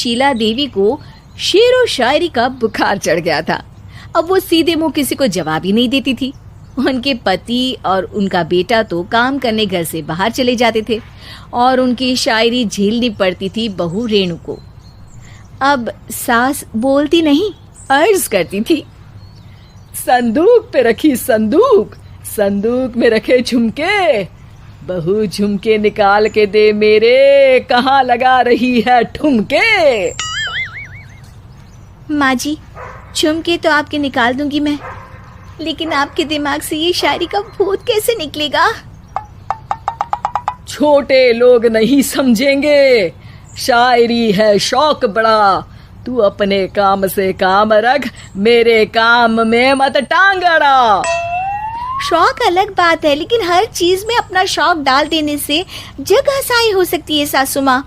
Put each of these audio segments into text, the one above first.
शीला देवी को शेरो शायरी का बुखार चढ़ गया था। अब वो सीधे मुंह किसी को जवाब ही नहीं देती थी। उनके पति और उनका बेटा तो काम करने घर से बाहर चले जाते थे और उनकी शायरी झेलनी पड़ती थी बहू रेणु को। अब सास बोलती नहीं, अर्ज करती थी, संदूक पे रखी संदूक, संदूक में रखे झुमके, बहू झुमके निकाल के दे मेरे, कहाँ लगा रही है ठुमके। माँ जी, झुमके तो आपके निकाल दूंगी मैं, लेकिन आपके दिमाग से ये शायरी का भूत कैसे निकलेगा? छोटे लोग नहीं समझेंगे, शायरी है शौक बड़ा, तू अपने काम से काम रख, मेरे काम में मत टांग अड़ा। शौक अलग बात है, लेकिन हर चीज में अपना शौक डाल देने से जग हंसाई हो सकती है सासू माँ।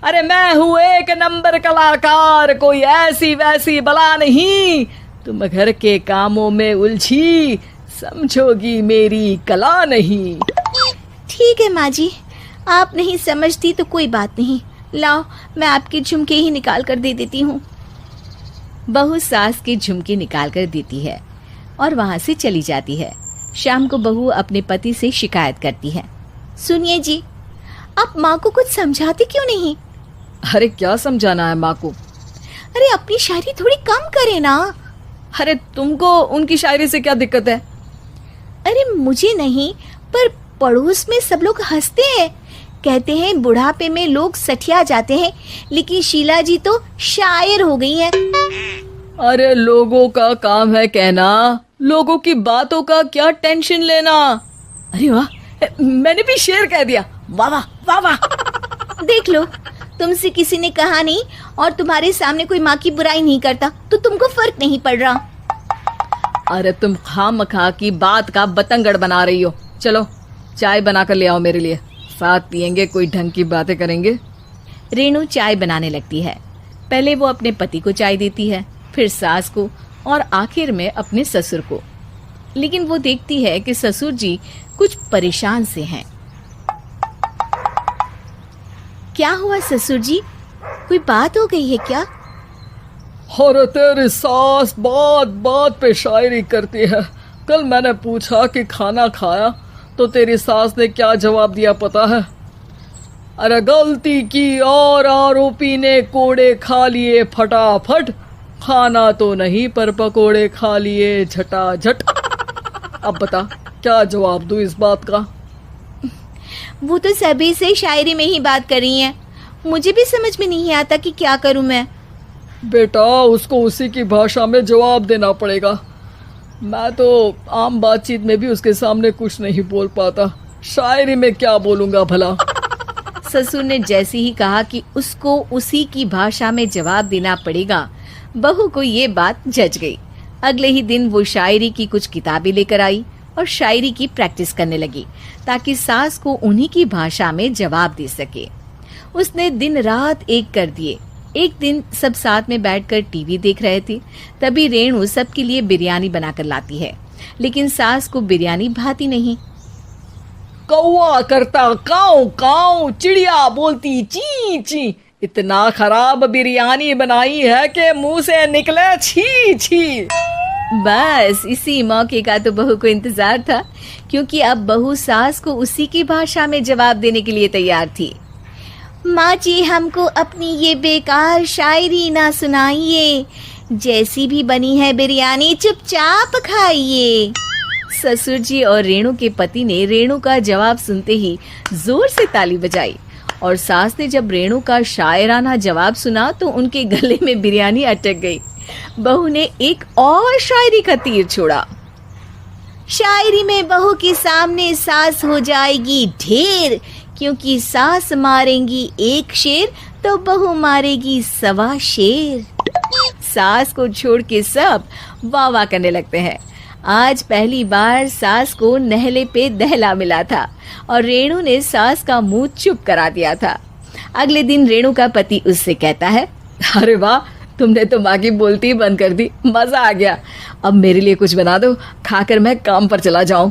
अरे मैं हूँ एक नंबर कलाकार, कोई ऐसी वैसी बला नहीं, तुम घर के कामों में उलझी, समझोगी मेरी कला नहीं। ठीक है माँ जी, आप नहीं समझती तो कोई बात नहीं, लाओ मैं आपके झुमके ही निकाल कर दे देती हूँ। बहू सास के झुमके निकाल कर देती है और वहां से चली जाती है। शाम को बहू अपने पति से शिकायत करती है, सुनिए जी, आप माँ को कुछ समझाते क्यों नहीं? अरे क्या समझाना है माँ को? अरे अपनी शायरी थोड़ी कम करे ना। अरे तुमको उनकी शायरी से क्या दिक्कत है? अरे मुझे नहीं, पर पड़ोस में सब लोग हंसते हैं, कहते हैं बुढ़ापे में लोग सठिया जाते हैं, लेकिन शीला जी तो शायर हो गई हैं। अरे लोगों का काम है कहना, लोगों की बातों का क्या टेंशन लेना। अरे वाह, मैंने भी शेर कह दिया, वाह वाह वाह वाह। देख लो, तुमसे किसी ने कहा नहीं और तुम्हारे सामने कोई माँ की बुराई नहीं करता तो तुमको फर्क नहीं पड़ रहा। अरे तुम खामखा की बात का बतंगड़ बना रही हो। चलो चाय बना कर ले आओ मेरे लिए, साथ पियेंगे, कोई ढंग की बातें करेंगे। रेणु चाय बनाने लगती है। पहले वो अपने पति को चाय देती है, फिर सास को और आखिर में अपने ससुर को। लेकिन वो देखती है कि ससुर जी कुछ परेशान से हैं। क्या हुआ ससुर जी, कोई बात हो गई है क्या? अरे तेरी सास बात बात पे शायरी करती है। कल मैंने पूछा कि खाना खाया तो तेरी सास ने क्या जवाब दिया पता है? अरे गलती की और आरोपी ने कोड़े खा लिए फटाफट, खाना तो नहीं पर पकोड़े खा लिए झटाझट। अब बता क्या जवाब दूं इस बात का? वो तो सभी से शायरी में ही बात कर रही हैं, मुझे भी समझ में नहीं आता कि क्या करूं मैं। बेटा उसको उसी की भाषा में जवाब देना पड़ेगा। मैं तो आम बातचीत में भी उसके सामने कुछ नहीं बोल पाता, शायरी में क्या बोलूंगा भला। ससुर ने जैसे ही कहा कि उसको उसी की भाषा में जवाब देना पड़ेगा, बहू को ये बात जच गई। अगले ही दिन वो शायरी की कुछ किताबें लेकर आई और शायरी की प्रैक्टिस करने लगी ताकि सास को उन्हीं की भाषा में जवाब दे सके। उसने दिन रात एक कर दिए। एक दिन सब साथ में बैठकर टीवी देख रहे थे, तभी रेणु सबके लिए बिरयानी बनाकर लाती है, लेकिन सास को बिरयानी भाती नहीं। कौवा करता काऊ काऊ, चिड़िया बोलती ची ची, इतना खराब बिरयानी बनाई है कि मुंह से निकले छी छी। बस इसी मौके का तो बहू को इंतजार था, क्योंकि अब बहू सास को उसी की भाषा में जवाब देने के लिए तैयार थी। माँ जी, हमको अपनी ये बेकार शायरी ना सुनाइए, जैसी भी बनी है बिरयानी चुपचाप खाइए। ससुर जी और रेणु के पति ने रेणु का जवाब सुनते ही जोर से ताली बजाई और सास ने जब रेणु का शायराना जवाब सुना तो उनके गले में बिरयानी अटक गई। बहू ने एक और शायरी का तीर छोड़ा। शायरी में बहू के सामने सास हो जाएगी ढेर, क्योंकि सास मारेंगी एक शेर तो बहू मारेगी 1.25 शेर। सास को छोड़ के सब वाह वाह करने लगते हैं। आज पहली बार सास को नहले पे दहला मिला था और रेणु ने सास का मुंह चुप करा दिया था। अगले दिन रेणु का पति उससे कहता है, अरे वाह, तुमने तो माँ की बोलती ही बंद कर दी, मजा आ गया। अब मेरे लिए कुछ बना दो, खाकर मैं काम पर चला जाऊं।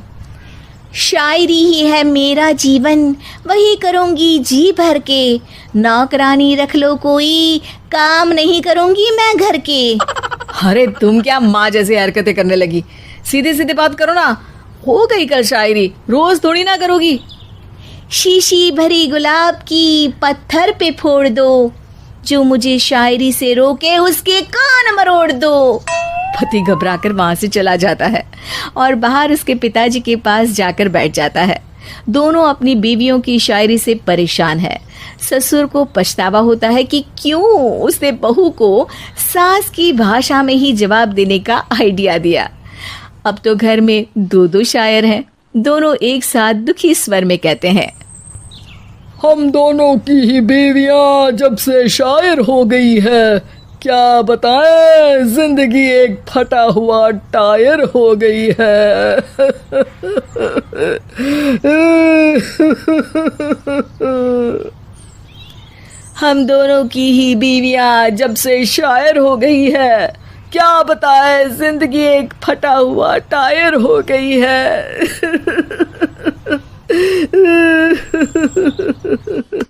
शायरी ही है मेरा जीवन, वही करूँगी जी भर के। नौकरानी रख लो कोई, काम नहीं करूँगी मैं घर के। अरे तुम क्या माँ जैसी हरकतें करने लगी, सीधे सीधे बात करो ना। हो गई कल शायरी, रोज थोड़ी ना करोगी। शीशी भरी गुलाब की पत्थर पे फोड़ दो, जो मुझे शायरी से रोके उसके कान मरोड़ दो। पति घबराकर वहां से चला जाता है और बाहर उसके पिताजी के पास जाकर बैठ जाता है। दोनों अपनी बीवियों की शायरी से परेशान है। ससुर को पछतावा होता है कि क्यों उसने बहू को सास की भाषा में ही जवाब देने का आइडिया दिया। अब तो घर में दो शायर हैं। दोनों एक साथ दुखी स्वर में कहते हैं, हम दोनों की ही बीवियां जब से शायर हो गई है, क्या बताएं, जिंदगी एक फटा हुआ टायर हो गई है। हम दोनों की ही बीवियां जब से शायर हो गई है, क्या बताएं, जिंदगी एक फटा हुआ टायर हो गई है।